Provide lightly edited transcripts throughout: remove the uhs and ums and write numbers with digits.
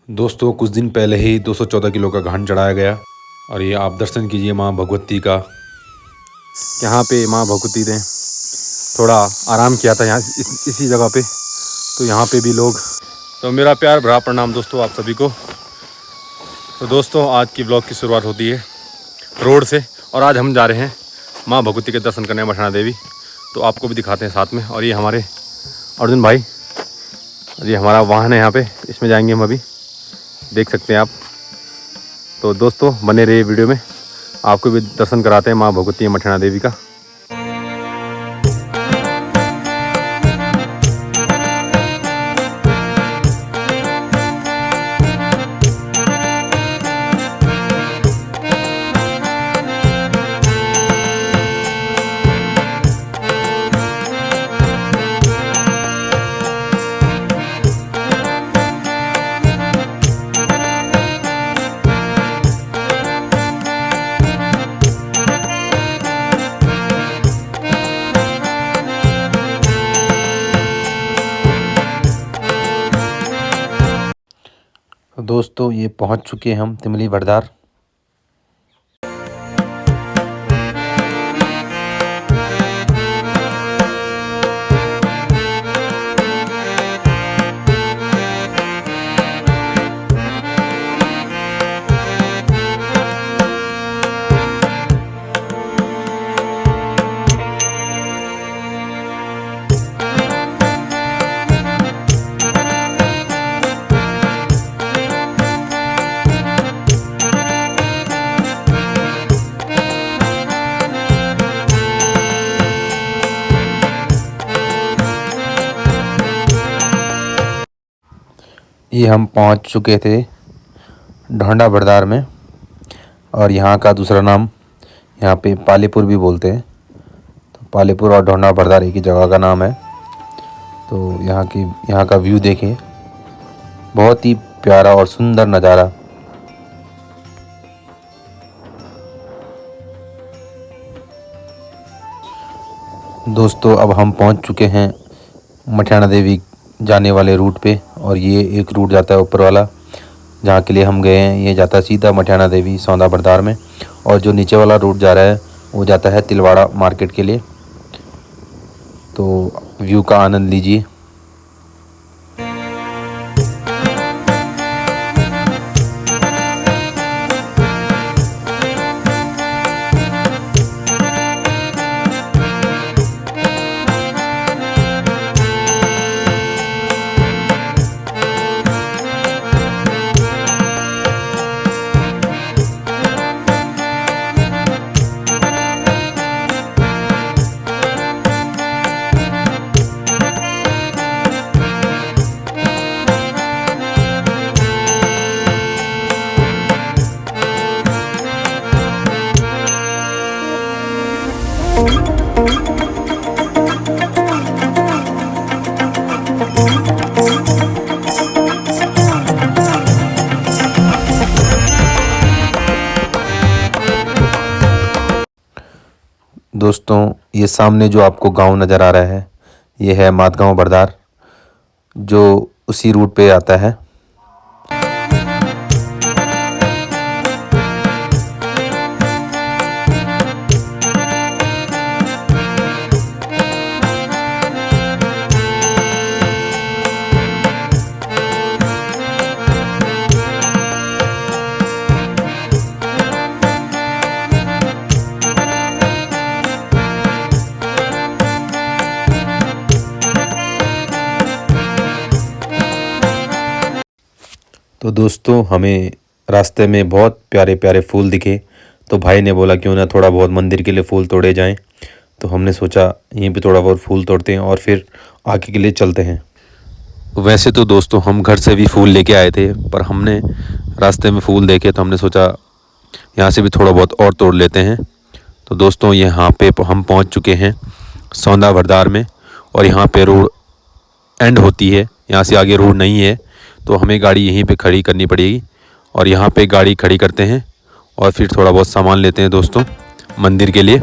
दोस्तों कुछ दिन पहले ही 214 किलो का घान चढ़ाया गया और ये आप दर्शन कीजिए माँ भगवती का। यहाँ पे माँ भगवती ने थोड़ा आराम किया था यहाँ इसी जगह पे, तो यहाँ पे भी लोग। तो मेरा प्यार भरा प्रणाम दोस्तों आप सभी को। तो दोस्तों आज की ब्लॉग की शुरुआत होती है रोड से और आज हम जा रहे हैं माँ भगवती के दर्शन करने मठाना देवी। तो आपको भी दिखाते हैं साथ में। और ये हमारे अर्जुन भाई, ये हमारा वाहन है यहाँ पे, इसमें जाएंगे हम अभी, देख सकते हैं आप। तो दोस्तों बने रहिए वीडियो में, आपको भी दर्शन कराते हैं माँ भगवती मठाना देवी का। तो दोस्तों ये पहुंच चुके हैं हम तिमली भरदार। ये हम पहुंच चुके थे ढोंडा बरदार में, और यहाँ का दूसरा नाम यहाँ पे पालीपुर भी बोलते हैं। तो पालीपुर और ढोंडा बरदार एक ही जगह का नाम है। तो यहाँ का व्यू देखें, बहुत ही प्यारा और सुंदर नज़ारा। दोस्तों अब हम पहुँच चुके हैं मठाना देवी जाने वाले रूट पे, और ये एक रूट जाता है ऊपर वाला जहाँ के लिए हम गए हैं। ये जाता है सीधा मठाना देवी सौंदा बरदार में, और जो नीचे वाला रूट जा रहा है वो जाता है तिलवाड़ा मार्केट के लिए। तो व्यू का आनंद लीजिए। दोस्तों ये सामने जो आपको गांव नज़र आ रहा है ये है मातगांव बरदार, जो उसी रूट पे आता है। तो दोस्तों हमें रास्ते में बहुत प्यारे प्यारे फूल दिखे, तो भाई ने बोला क्यों ना थोड़ा बहुत मंदिर के लिए फूल तोड़े जाएं। तो हमने सोचा यहीं पे थोड़ा बहुत फूल तोड़ते हैं और फिर आगे के लिए चलते हैं। वैसे तो दोस्तों हम घर से भी फूल लेके आए थे, पर हमने रास्ते में फूल देखे तो हमने सोचा यहाँ से भी थोड़ा बहुत और तोड़ लेते हैं। तो दोस्तों यहाँ पे हम पहुँच चुके हैं सौंदा बरदार में, और यहाँ पे रोड एंड होती है, यहाँ से आगे रोड नहीं है। तो हमें गाड़ी यहीं पे खड़ी करनी पड़ेगी, और यहाँ पे गाड़ी खड़ी करते हैं और फिर थोड़ा बहुत सामान लेते हैं दोस्तों मंदिर के लिए।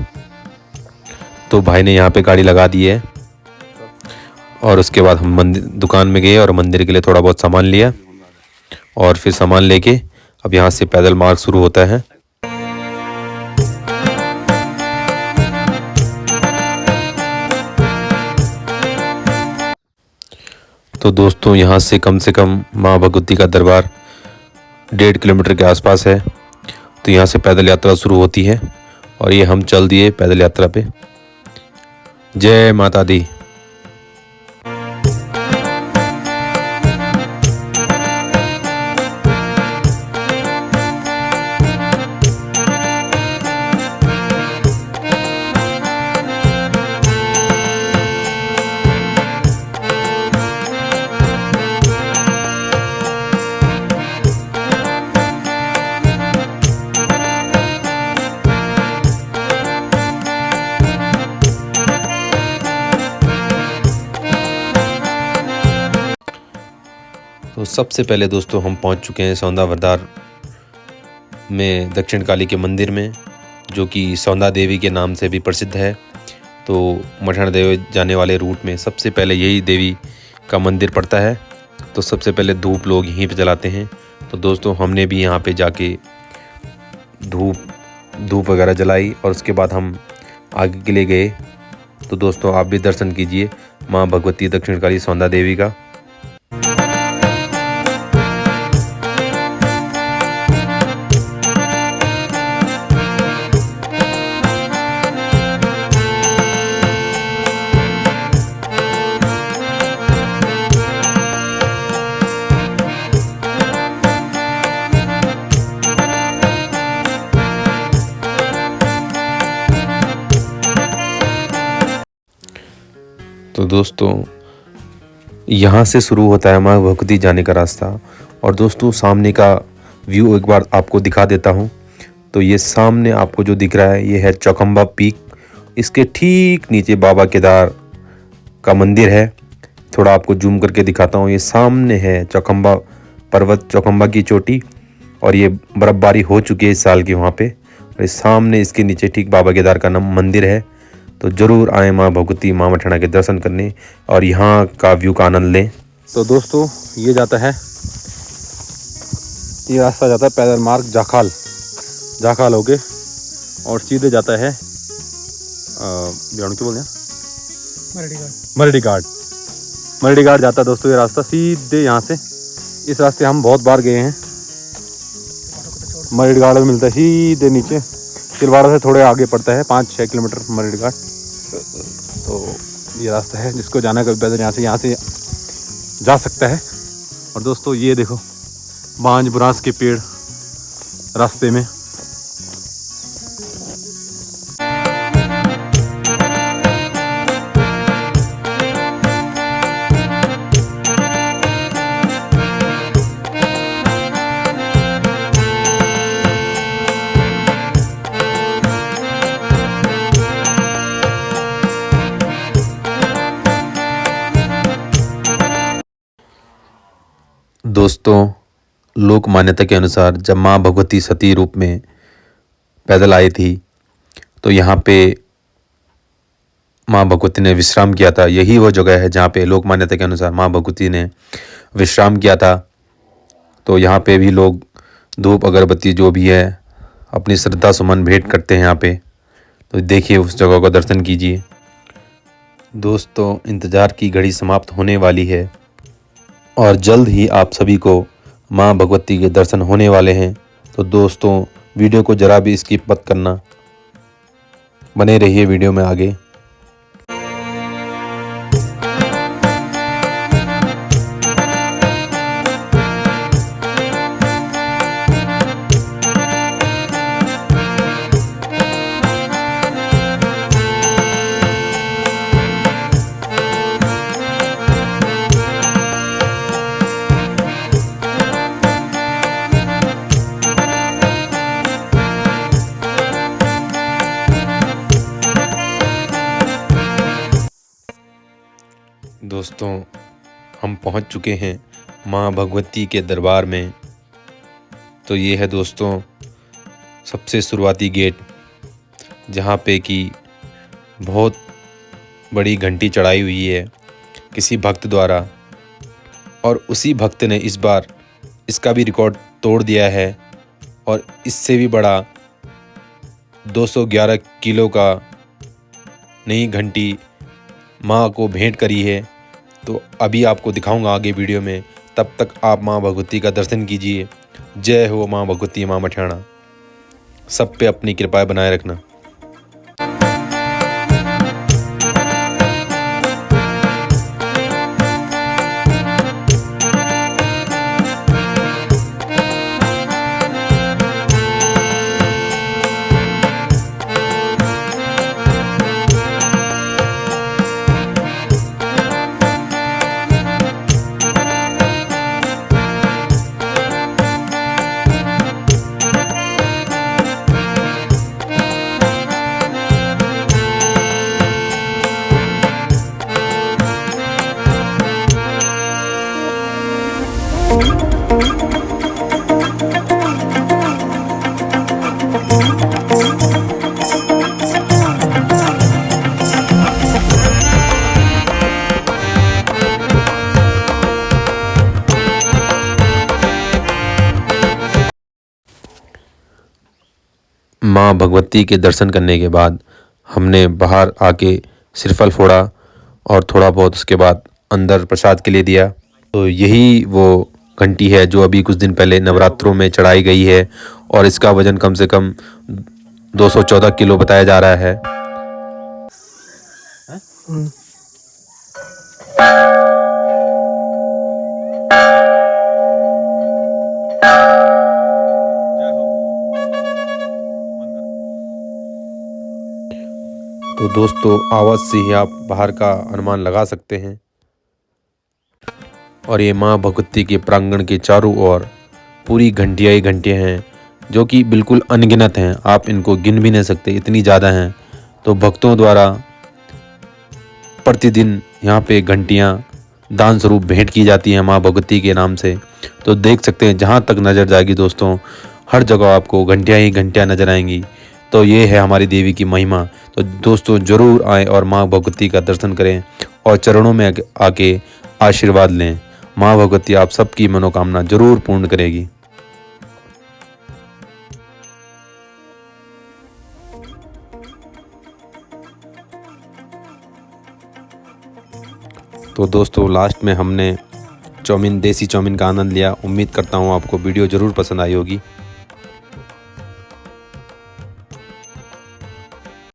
तो भाई ने यहाँ पे गाड़ी लगा दी है, और उसके बाद हम मंदिर दुकान में गए और मंदिर के लिए थोड़ा बहुत सामान लिया, और फिर सामान लेके अब यहाँ से पैदल मार्ग शुरू होता है। तो दोस्तों यहाँ से कम माँ भगवती का दरबार 1.5 किलोमीटर के आसपास है। तो यहाँ से पैदल यात्रा शुरू होती है और ये हम चल दिए पैदल यात्रा पे। जय माता दी। तो सबसे पहले दोस्तों हम पहुंच चुके हैं सौंदावरदार में दक्षिण काली के मंदिर में, जो कि सौंदा देवी के नाम से भी प्रसिद्ध है। तो मठाना देवी जाने वाले रूट में सबसे पहले यही देवी का मंदिर पड़ता है। तो सबसे पहले धूप लोग यहीं पे जलाते हैं। तो दोस्तों हमने भी यहाँ पे जाके धूप वगैरह जलाई और उसके बाद हम आगे के लिए गए। तो दोस्तों आप भी दर्शन कीजिए माँ भगवती दक्षिण काली सौंदा देवी का। तो दोस्तों यहाँ से शुरू होता है माँ भगवती जाने का रास्ता। और दोस्तों सामने का व्यू एक बार आपको दिखा देता हूँ। तो ये सामने आपको जो दिख रहा है ये है चौखंबा पीक। इसके ठीक नीचे बाबा केदार का मंदिर है। थोड़ा आपको जूम करके दिखाता हूँ। ये सामने है चौखंबा पर्वत, चौखंबा की चोटी। और ये बर्फबारी हो चुकी है इस साल की वहाँ पे। और सामने इसके नीचे ठीक बाबा केदार का नाम मंदिर है। तो ज़रूर आए माँ भगवती माँ मठाना के दर्शन करने और यहाँ का व्यू का आनंद लें। तो दोस्तों ये रास्ता जाता है पैदल मार्ग जाखाल होके और सीधे जाता है क्यों बोलते हैं मरडी घाट जाता है दोस्तों। ये रास्ता सीधे यहाँ से, इस रास्ते हम बहुत बार गए हैं। मरडी घाट में मिलता है सीधे नीचे, तिलवाड़ा से थोड़े आगे पड़ता है 5-6 किलोमीटर मरडी घाट। तो ये रास्ता है जिसको जाना कभी पैदल यहाँ से जा सकता है। और दोस्तों ये देखो बांज बुरांस के पेड़ रास्ते में। दोस्तों लोक मान्यता के अनुसार जब माँ भगवती सती रूप में पैदल आई थी तो यहाँ पे माँ भगवती ने विश्राम किया था। यही वो जगह है जहाँ पे लोक मान्यता के अनुसार माँ भगवती ने विश्राम किया था। तो यहाँ पे भी लोग धूप अगरबत्ती जो भी है अपनी श्रद्धा सुमन भेंट करते हैं यहाँ पे। तो देखिए उस जगह का दर्शन कीजिए। दोस्तों इंतज़ार की घड़ी समाप्त होने वाली है और जल्द ही आप सभी को माँ भगवती के दर्शन होने वाले हैं। तो दोस्तों वीडियो को ज़रा भी स्किप मत करना, बने रहिए वीडियो में आगे। दोस्तों हम पहुंच चुके हैं माँ भगवती के दरबार में। तो ये है दोस्तों सबसे शुरुआती गेट, जहाँ पे कि बहुत बड़ी घंटी चढ़ाई हुई है किसी भक्त द्वारा। और उसी भक्त ने इस बार इसका भी रिकॉर्ड तोड़ दिया है और इससे भी बड़ा 211 किलो का नई घंटी माँ को भेंट करी है। तो अभी आपको दिखाऊंगा आगे वीडियो में, तब तक आप माँ भगवती का दर्शन कीजिए। जय हो माँ भगवती, माँ मठियाणा। सब पे अपनी कृपा बनाए रखना। माँ भगवती के दर्शन करने के बाद हमने बाहर आके श्रीफल फोड़ा और थोड़ा बहुत उसके बाद अंदर प्रसाद के लिए दिया। तो यही वो घंटी है जो अभी कुछ दिन पहले नवरात्रों में चढ़ाई गई है और इसका वजन कम से कम 214 किलो बताया जा रहा है। तो दोस्तों आवाज़ से ही आप बाहर का अनुमान लगा सकते हैं। और ये माँ भगवती के प्रांगण के चारों ओर पूरी घंटियाँ ही घंटियाँ हैं जो कि बिल्कुल अनगिनत हैं। आप इनको गिन भी नहीं सकते, इतनी ज़्यादा हैं। तो भक्तों द्वारा प्रतिदिन यहाँ पे घंटियाँ दान स्वरूप भेंट की जाती हैं माँ भगवती के नाम से। तो देख सकते हैं जहाँ तक नज़र जाएगी दोस्तों, हर जगह आपको घंटियाँ ही घंटियाँ नज़र आएंगी। तो ये है हमारी देवी की महिमा। तो दोस्तों ज़रूर आएँ और माँ भगवती का दर्शन करें और चरणों में आके आशीर्वाद लें। माँ भगवती आप सबकी मनोकामना जरूर पूर्ण करेगी। तो दोस्तों लास्ट में हमने चाउमीन, देसी चाउमीन का आनंद लिया। उम्मीद करता हूँ आपको वीडियो ज़रूर पसंद आई होगी।